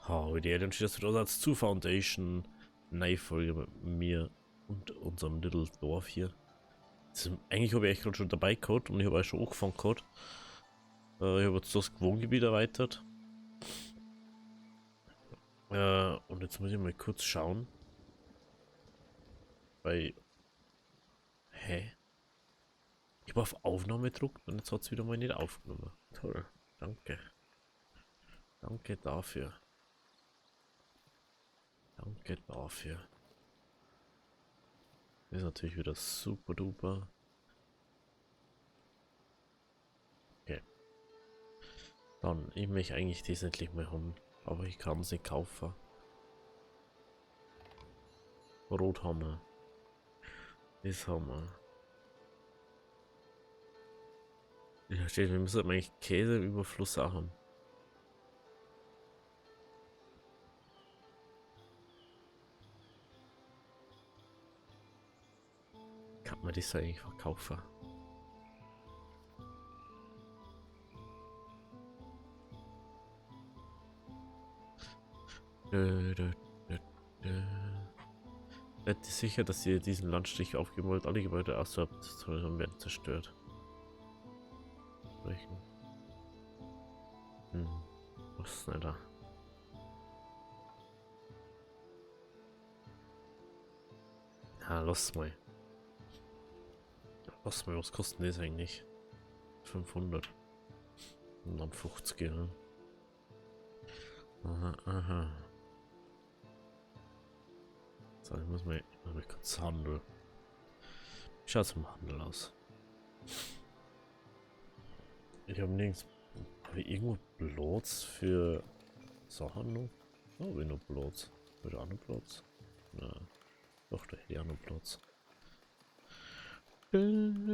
Hallo, die Eltern steht wieder als zu Foundation. Neue Folge mit mir und unserem Little Dorf hier. Eigentlich habe ich echt gerade schon dabei gehabt und ich habe auch schon angefangen gehabt. Ich habe jetzt das Wohngebiet erweitert. Und jetzt muss ich mal kurz schauen. Bei. Hä? Ich habe auf Aufnahme gedruckt und jetzt hat es wieder mal nicht aufgenommen. Toll. Danke. Danke dafür. Danke dafür. Das ist natürlich wieder super duper. Okay. Dann, ich möchte eigentlich das endlich mal haben. Aber ich kann es nicht kaufen. Rot haben wir. Das haben wir. Ja, steht, wir müssen eigentlich Käse im Überfluss auch haben. Kann man das eigentlich verkaufen? Seid ihr sicher, dass ihr diesen Landstrich aufgeben wollt? Alle Gebäude außerhalb des Tourismus werden zerstört. Brechen. Was ist denn da? Ja, lass mal. Lass mal, was kostet das eigentlich? 500. Und dann 50, ja. Aha, aha. So, ich muss mal kurz handeln. Wie schaut es im Handel aus? Ich habe nirgends. Habe ich irgendwo Platz für Sachen noch? Oh, habe ich noch Platz? Oder auch noch Platz? Na, doch, da hätte ich auch noch Platz. Schauen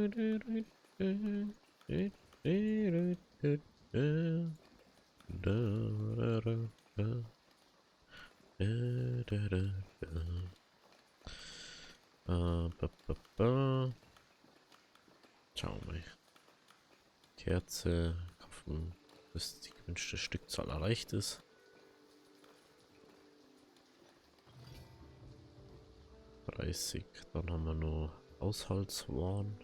wir mal. Kerze, kaufen, bis die gewünschte Stückzahl erreicht ist. 30, dann haben wir noch Haushaltswaren.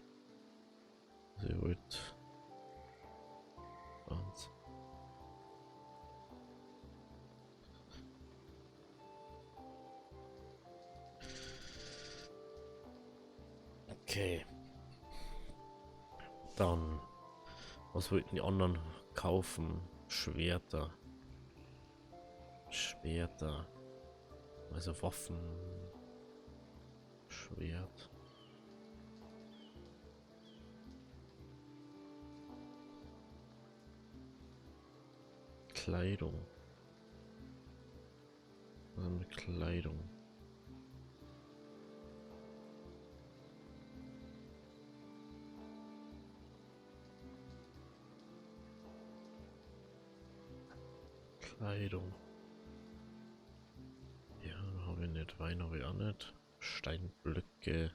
Sie wollt. Okay. Dann. Was wollten die anderen kaufen? Schwerter. Schwerter. Also Waffen. Schwert. Kleidung. Was haben wir Kleidung? Kleidung. Ja, habe ich nicht. Wein habe ich auch nicht. Steinblöcke.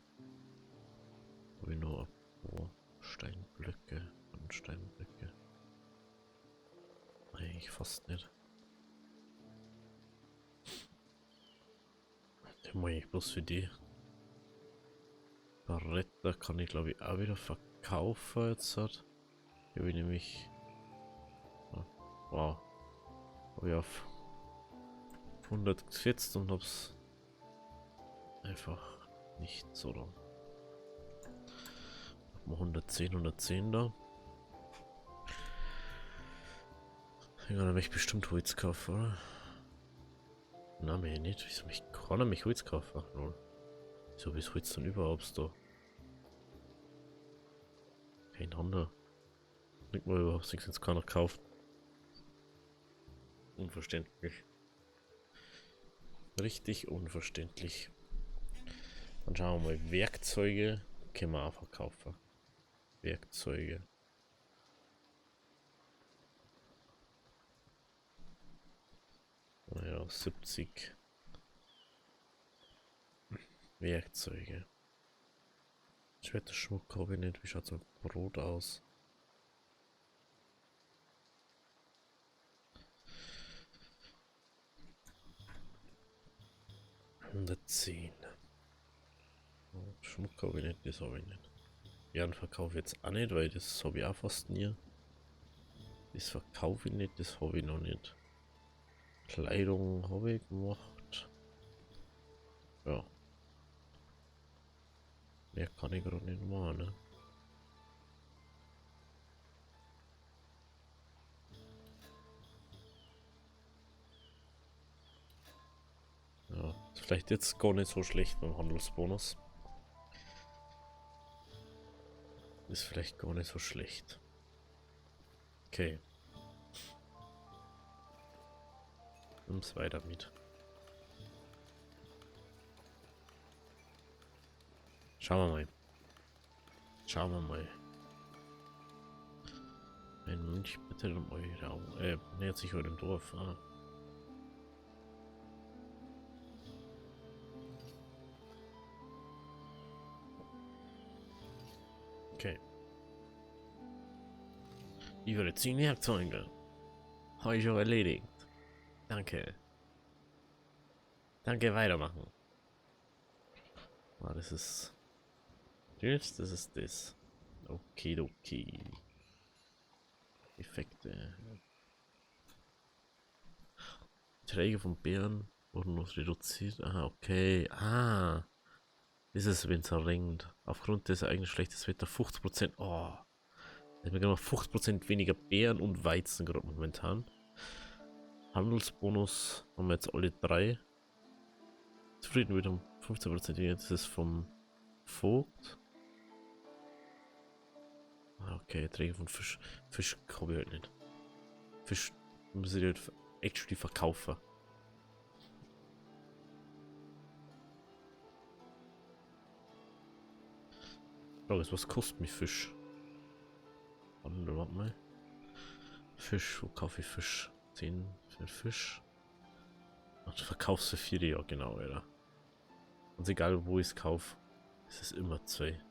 Habe ich noch. Oh, Steinblöcke und Steinblöcke. Eigentlich fast nicht. Den mache ich bloß für die. Barretta kann ich glaube ich auch wieder verkaufen jetzt. Hier habe ich nämlich. Wow. Habe ich auf 100 gesetzt und hab's einfach nicht so lang. 110 da. Ich kann mich bestimmt Holz kaufen, oder? Nein, mich nicht. Wieso kann er mich Holz kaufen? Lol. Wieso habe ich Holz dann überhaupt da? Kein Handel. Nicht mal überhaupt nichts, jetzt keiner kauft. Unverständlich. Richtig unverständlich. Dann schauen wir mal. Werkzeuge können wir auch verkaufen. Werkzeuge. Naja, 70 Werkzeuge. Schwerterschmuck habe ich nicht. Wie schaut so Brot aus? 110. Oh, Schmuck habe ich nicht, das habe ich nicht. Ja, Verkauf jetzt auch nicht, weil das habe ich auch fast nie. Das verkaufe ich nicht, das habe ich noch nicht. Kleidung habe ich gemacht. Ja. Mehr kann ich gerade nicht machen, ne? Ja, ist vielleicht jetzt gar nicht so schlecht beim Handelsbonus. Ist vielleicht gar nicht so schlecht. Okay. Nimm's weiter mit. Schauen wir mal. Schauen wir mal. Ein Mönch bittet um eure Augen. Nähert sich eurem Dorf. Ah. Okay. Über 10 Werkzeuge. Habe ich schon erledigt. Danke. Danke, weitermachen. Ah, das ist das ist das. Okay. Effekte. Träger von Bären wurden noch reduziert. Ah, okay. Ah. Das ist, wenn es regnet. Aufgrund des eigenen schlechtes Wetter 50%. Oh. Da haben wir genau 50% weniger Beeren und Weizen gerade momentan. Handelsbonus haben wir jetzt alle drei. Zufrieden mit dem 15% weniger. Das ist vom Vogt. Ah, okay, Träger von Fisch. Fisch habe ich halt nicht. Fisch muss ich halt actually verkaufen. Frage ist, was kostet mich Fisch? Warte mal. Fisch, wo kaufe ich Fisch? 10 für Fisch. Ach, du verkaufst für 4, ja genau, Alter. Und egal wo ich es kaufe, es ist immer 2.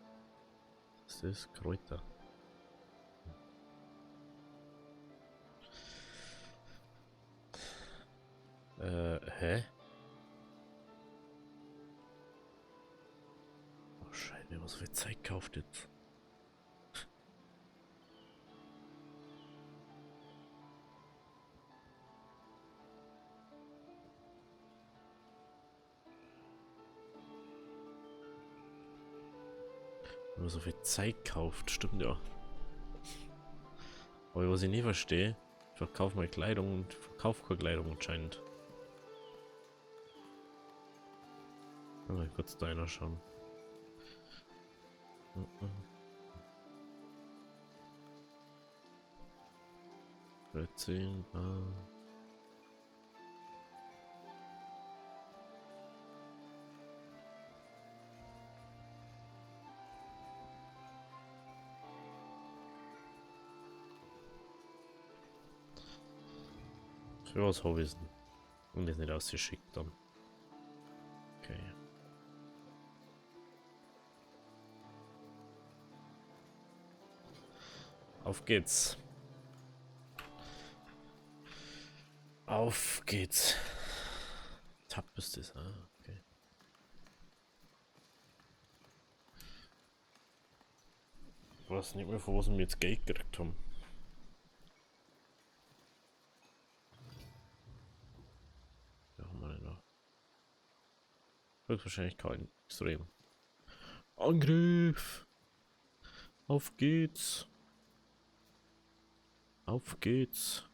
Was ist das? Kräuter. Hä? Oh Scheiße, was für Zeit kauft jetzt? Wenn man so viel Zeit kauft, stimmt ja. Aber was ich nie verstehe, ich verkaufe mal Kleidung und verkaufe keine Kleidung anscheinend. Mal kurz deiner schauen. 13, für was habe ich denn? Und ist nicht ausgeschickt dann. Okay. Auf geht's. Auf geht's. Tab ist das, okay. Ich weiß nicht mehr, von was wir jetzt Geld gekriegt haben. Ja, haben wir nicht noch. Höchstwahrscheinlich kein extrem. Angriff! Auf geht's! Auf geht's!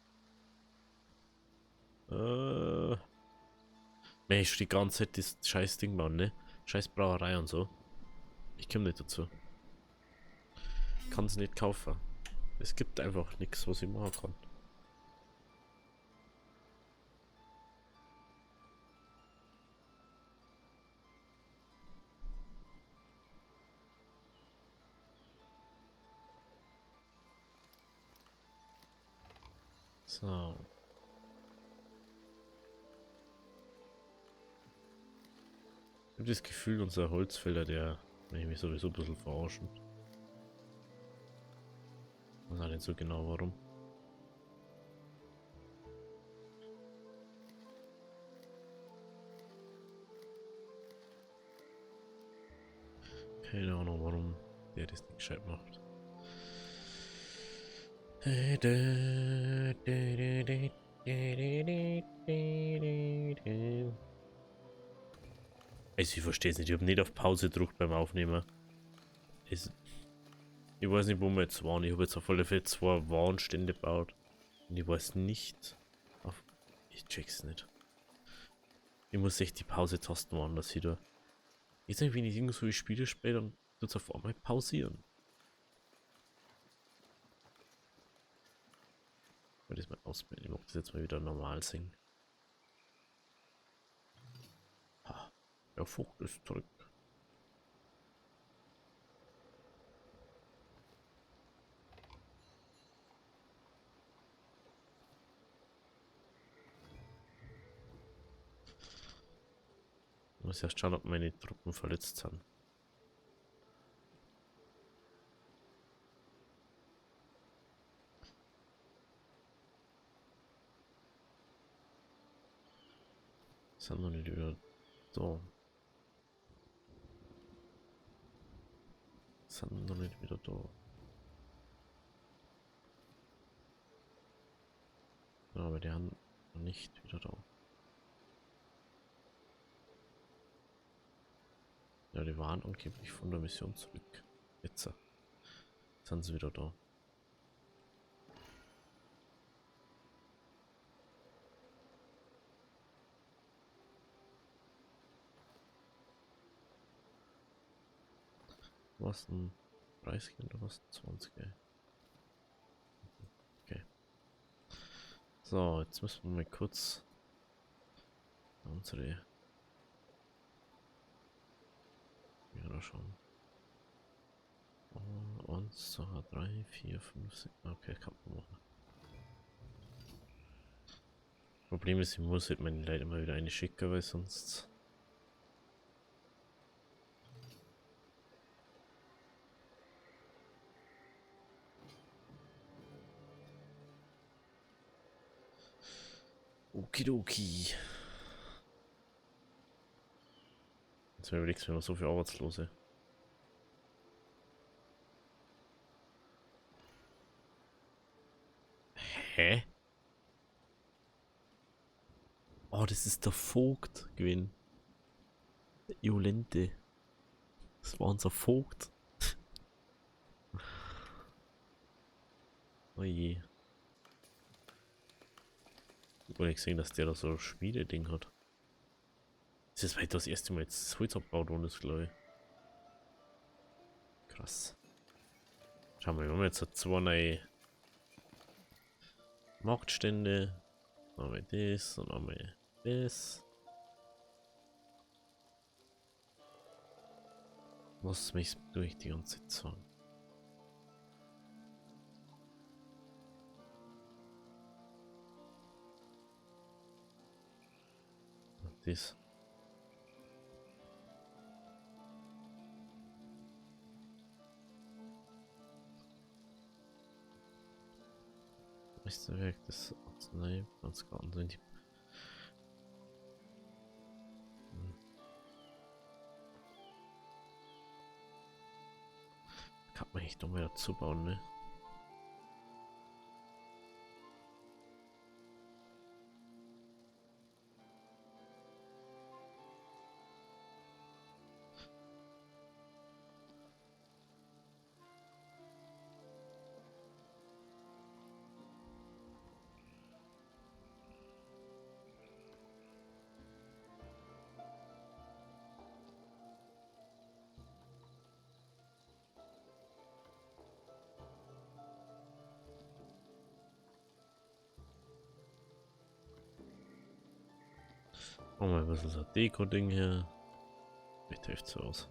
Mensch, die ganze Zeit das scheiß Ding bauen, ne? Scheiß Brauerei und so. Ich komme nicht dazu. Ich kann es nicht kaufen. Es gibt einfach nichts, was ich machen kann. So. Ich habe das Gefühl, unser Holzfäller, der will mich sowieso ein bisschen verarschen. Ich weiß auch nicht so genau warum. Keine Ahnung, warum der das nicht gescheit macht. Also ich verstehe es nicht, ich habe nicht auf Pause gedrückt beim Aufnehmen. Es, ich weiß nicht, wo wir jetzt waren. Ich habe jetzt auf alle Fälle 2 Warnstände gebaut. Und ich weiß nicht. Auf, ich check's nicht. Ich muss echt die Pause-Tasten woanders wieder. Jetzt wenn ich irgendwo so Spiele spiele, dann tut es auf einmal pausieren. Ich werde das mal ausbilden. Ich mag das jetzt mal wieder normal singen. Ha, der Vogt ist zurück. Ich muss erst schauen, ob meine Truppen verletzt sind. Sind noch nicht wieder da. Sind noch nicht wieder da. Ja, aber die haben noch nicht wieder da. Ja, die waren angeblich von der Mission zurück. Jetzt sind sie wieder da. Was ein 30 oder was ein 20? Okay. So, jetzt müssen wir mal kurz unsere wieder schauen. 1, 2, 3, 4, 5, 6. Okay, kann man machen. Problem ist, ich muss halt meine Leute immer wieder eine schicken, weil sonst. Okidoki. Jetzt überlegst du, wenn man so viel Arbeitslose. Hä? Oh, das ist der Vogt gewesen. Jolente. Das war unser Vogt. Oh je. Ich habe nicht gesehen, dass der da so ein Schmiededing hat. Das ist weit das erste Mal jetzt Holz abgebaut worden ist, glaube ich. Krass. Schauen wir, wir haben jetzt 2 neue Marktstände. Dann haben wir das und dann haben wir das. Was mich durch die ganze Zeit sagen. Das. Meisterwerk des Arzneiplatzgarten sind die. Kann man echt noch mehr dazu bauen, ne? Machen wir ein bisschen so Deko-Ding hier. Sieht echt so aus.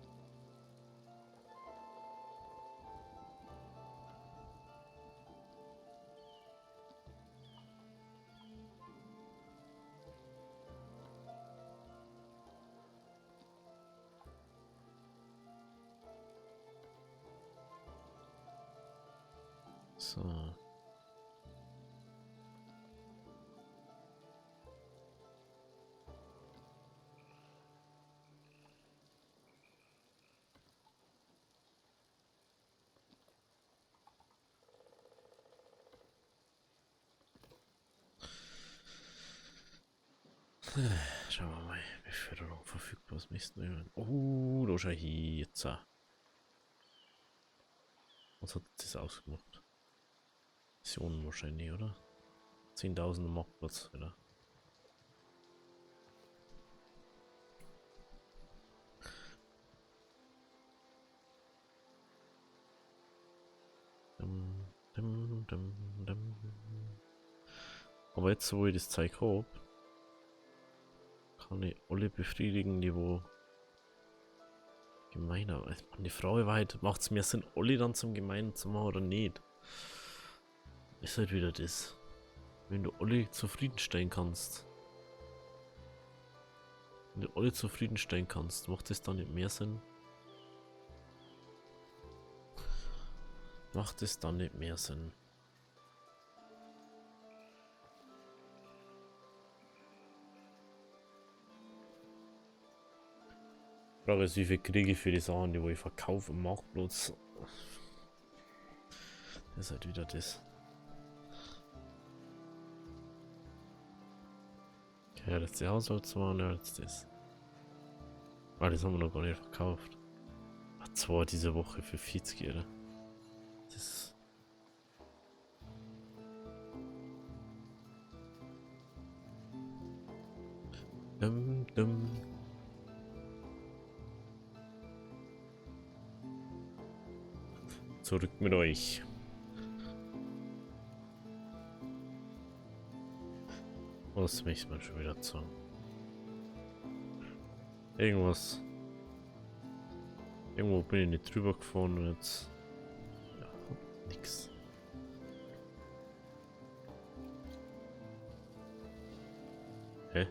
So. Schauen wir mal, Beförderung verfügbar, was müssen wir. Oh, da schau hier jetzt. Was hat das ausgemacht? Missionen wahrscheinlich, oder? 10.000 Marktplatz, oder? Dum, dum, dum. Aber jetzt, wo ich das Zeug habe, kann ich alle befriedigen, die wo gemeiner. Die Frage war halt, macht es mehr Sinn, alle dann zum Gemeinen zu machen oder nicht? Ist halt wieder das. Wenn du alle zufriedenstellen kannst. Wenn du alle zufriedenstellen kannst, macht es dann nicht mehr Sinn? Macht es dann nicht mehr Sinn? Frage ist, wie viel kriege ich für die Sachen, die wo ich verkaufe am Marktplatz? Das ist halt wieder das. Okay, das ist die Haushaltswaren, ja, jetzt das. Ah, das haben wir noch gar nicht verkauft. Ach, zwei diese Woche für 40, oder? Das. Dum, dum. Zurück mit euch. Was möchte man schon wieder sagen? Irgendwas. Irgendwo bin ich nicht drüber gefahren und jetzt. Ja, nix. Hä?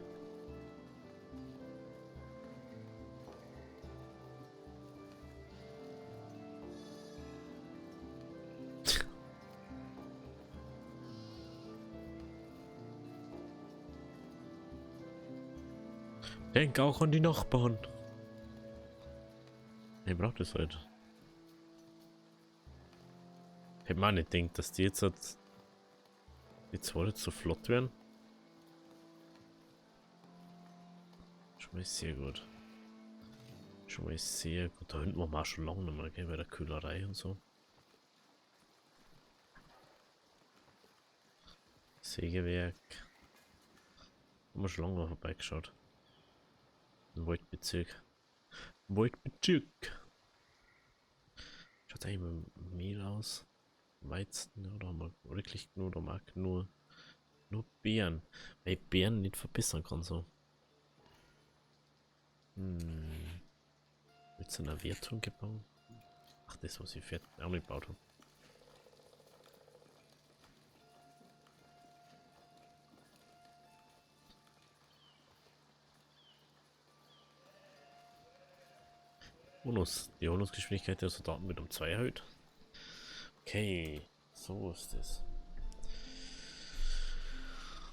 Denk auch an die Nachbarn. Ich brauch das halt. Hätte man nicht gedacht, dass die jetzt halt die zwei nicht so flott werden. Schon mal sehr gut. Schon mal sehr gut. Da hinten waren wir auch schon lange nicht mehr, gell, bei der Kühlerei und so. Sägewerk. Haben wir schon lange mal vorbeigeschaut. Im Waldbezirk. Waldbezirk. Schaut eigentlich mit Mehl aus? Weizen oder haben wir wirklich nur oder mag nur Beeren? Weil ich Beeren nicht verbessern kann so. Mit so einer Wertung gebaut? Ach, das was ich fertig auch nicht gebaut habe. Bonus. Die Bonusgeschwindigkeit der Soldaten mit um 2 erhöht. Okay, so ist das.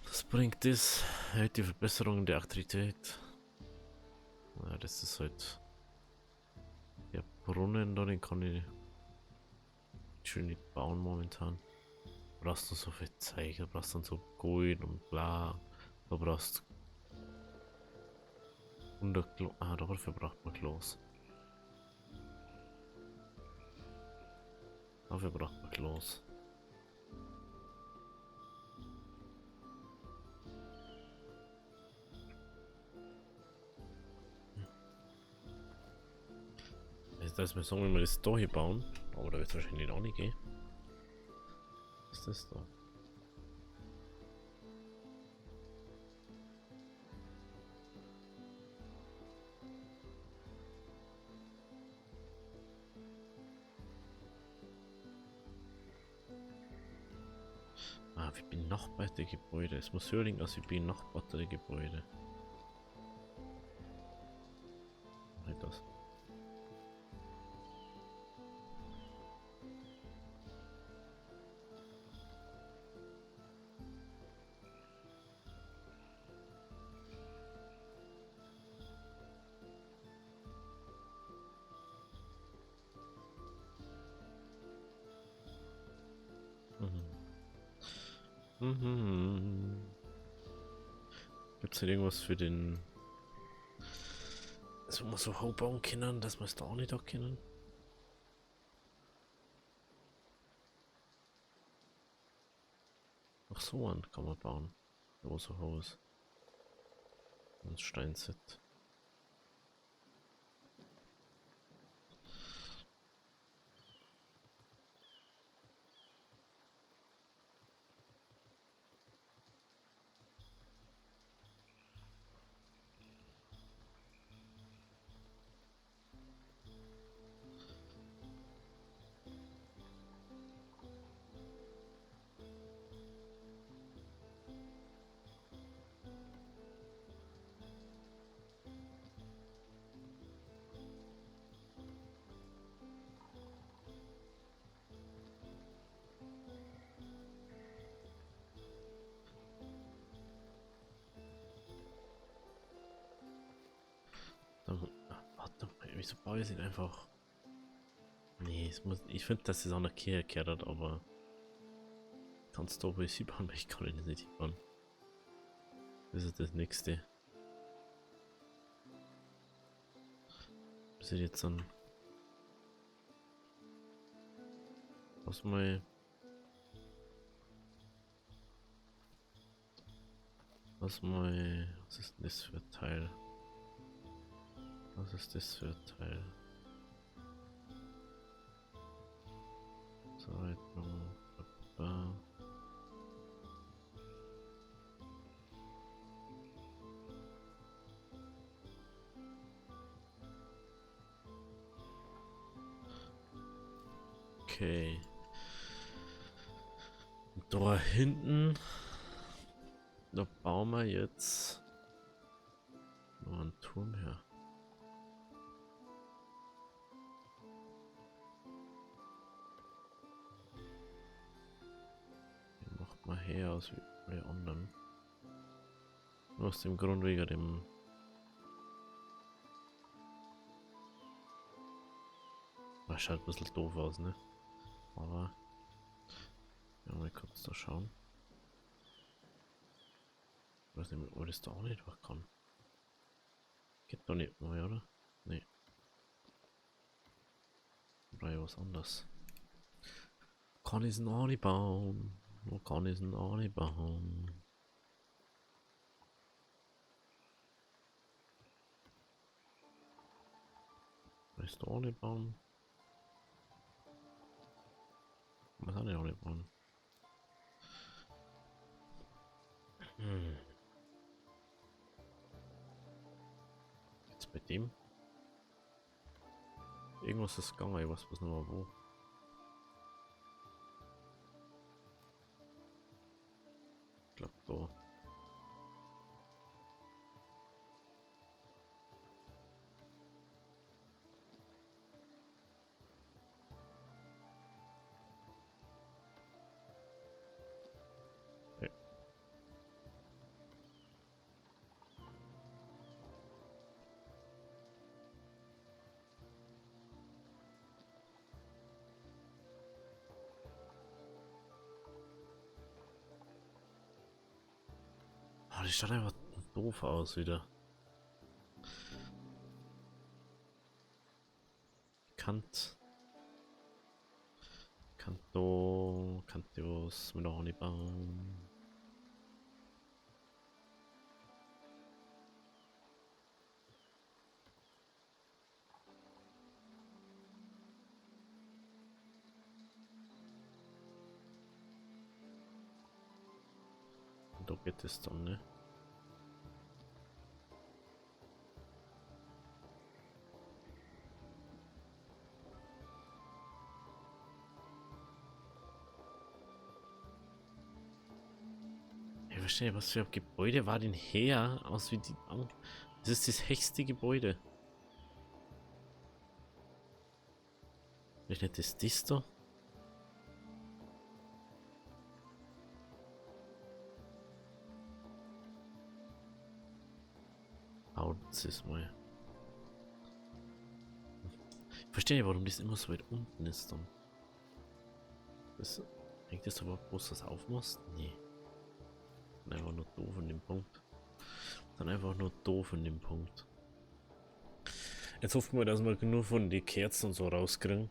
Was bringt das? Erhöht die Verbesserung der Aktivität. Ja, das ist halt der Brunnen da, den kann ich schön nicht bauen momentan. Brauchst du so viel Zeug, da brauchst du dann so Gold und bla. Da brauchst du 100 Klo. Ah, dafür braucht man Klos. Dafür braucht man Klos. Jetzt lass mir sagen, wenn wir das da hier bauen. Aber da wird es wahrscheinlich auch nicht gehen. Was ist das da? Ah, wie benachbarte Gebäude. Es muss Hörling aus wie benachbarte Gebäude. Halt das. Mhm. Mhm. Gibt's denn irgendwas für den... Also man so hoch bauen können, dass wir es da auch nicht da können? Ach so, einen kann man bauen. Wo so hoch ist. Ein Steinset. Dann, warte mal, wieso baue ich ihn einfach? Nee, es muss, ich finde, dass es auch eine Kirche gehört, aber kannst du wohl sie bauen, weil ich kann ihn nicht bauen. Das ist das nächste. Bis ich jetzt dann. Was mal. Was ist denn das für ein Teil? Was ist das für ein Teil? Zeitung. Okay. Und da hinten. Da bauen wir jetzt noch einen Turm her. Den macht man her aus wie alle anderen. Nur aus dem Grund wegen dem. Das schaut ein bisschen doof aus, ne? Aber. Ja, mal kurz da schauen. Ich weiß nicht, ob das da auch nicht was kann. Geht doch nicht mal, oder? Nee. Oder ja was anderes. Kann ich es noch nicht bauen? Wo kann ich es noch nicht bauen? Kann ich es da auch nicht bauen? Was kann ich auch nicht bauen? Hm. Jetzt bei dem? Irgendwas ist gegangen, ich weiß bloß nicht mehr wo. Ich glaube da. Ja. Ah, die schaut einfach doof aus wieder. Kant. Kantos mit auch nicht bauen. Und da geht es dann, ne? Ich verstehe, was für ein Gebäude war denn her? Aus wie die. Das ist das höchste Gebäude. Vielleicht nicht das da? Haut es mal. Ich verstehe nicht, warum das immer so weit unten ist dann. Das, hängt das aber bloß das aufmachst? Nee. Einfach nur doof an dem Punkt. Dann einfach nur doof in dem Punkt. Jetzt hoffen wir, dass wir genug von den Kerzen und so rauskriegen.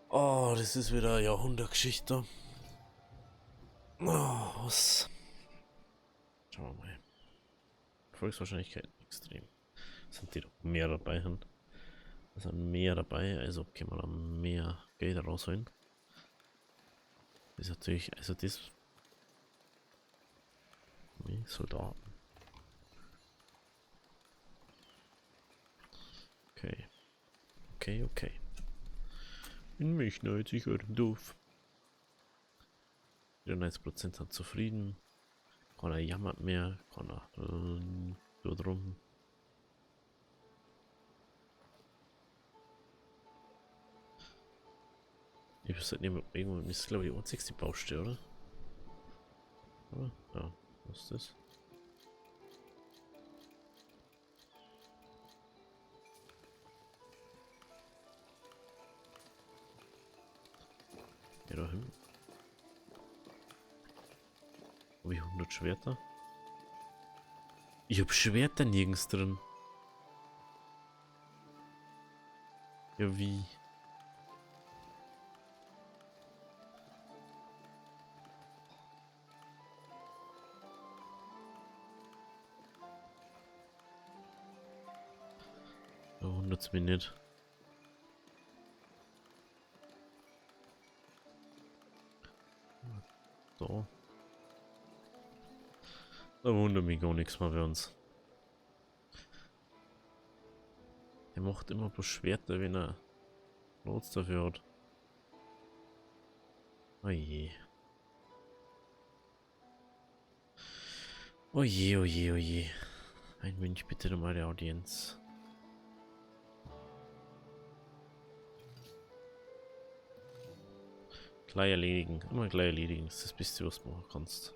Oh, das ist wieder eine Jahrhundertgeschichte. Oh, was? Schauen wir mal. Erfolgswahrscheinlichkeit extrem. Sind die doch mehr dabei hin? Da sind mehr dabei, also können wir da mehr Geld rausholen. Das ist natürlich, also das. Nee, Soldaten. Okay. Okay. In mich 90 Euro doof. 94% sind zufrieden. Keiner jammert mehr. Keiner so drum. Ich weiß nicht, irgendwo ist, glaube ich, die einzigste Baustelle, oder? Ja, was ist das? Ja, da hin. Habe ich 100 Schwerter? Ich hab Schwerter nirgends drin. Ja, wie? Ja, 100 mir nicht. So. Da wundert mich gar nichts mehr bei uns. Er macht immer bloß Schwerter, wenn er Nots dafür hat. Oh je. Oh je, oh je, oh je. Ein Mensch, bitte um meine Audienz. Gleich erledigen. Immer gleich erledigen. Das ist das Beste, was du machen kannst.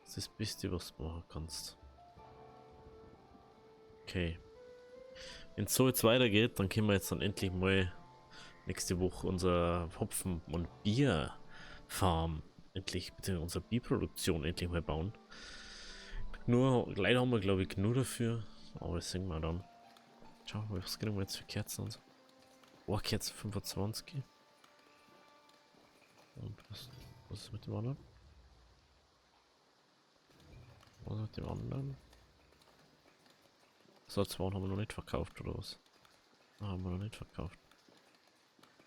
Das ist das Beste, was du machen kannst. Okay. Wenn es so jetzt weitergeht, dann können wir jetzt dann endlich mal nächste Woche unser Hopfen- und Bierfarm endlich, beziehungsweise unsere Bierproduktion endlich mal bauen. Nur, leider haben wir glaube ich genug dafür, aber das sehen wir dann. Schauen wir mal, was kriegen wir jetzt für Kerzen und so. Oh, Kerzen 25. Und was ist mit dem anderen? Was ist mit dem anderen? So, 2 haben wir noch nicht verkauft, oder was? Ah, haben wir noch nicht verkauft.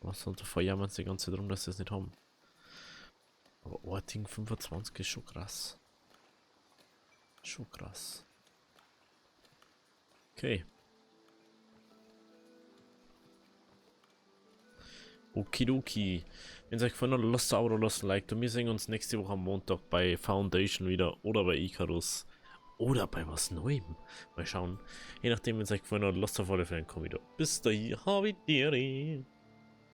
Was sollte verjammern sie die ganze Zeit drum, dass sie es nicht haben. Aber Orting 25 ist schon krass. Schon krass. Okay. Okidoki. Wenn es euch gefallen hat, lasst ein Abo, lasst ein Like. Und wir sehen uns nächste Woche am Montag bei Foundation wieder oder bei Icarus. Oder bei was Neuem. Mal schauen. Je nachdem, wenn es euch gefallen hat, lasst auf alle Fälle einen Kommentar. Bis dahin, Havidere.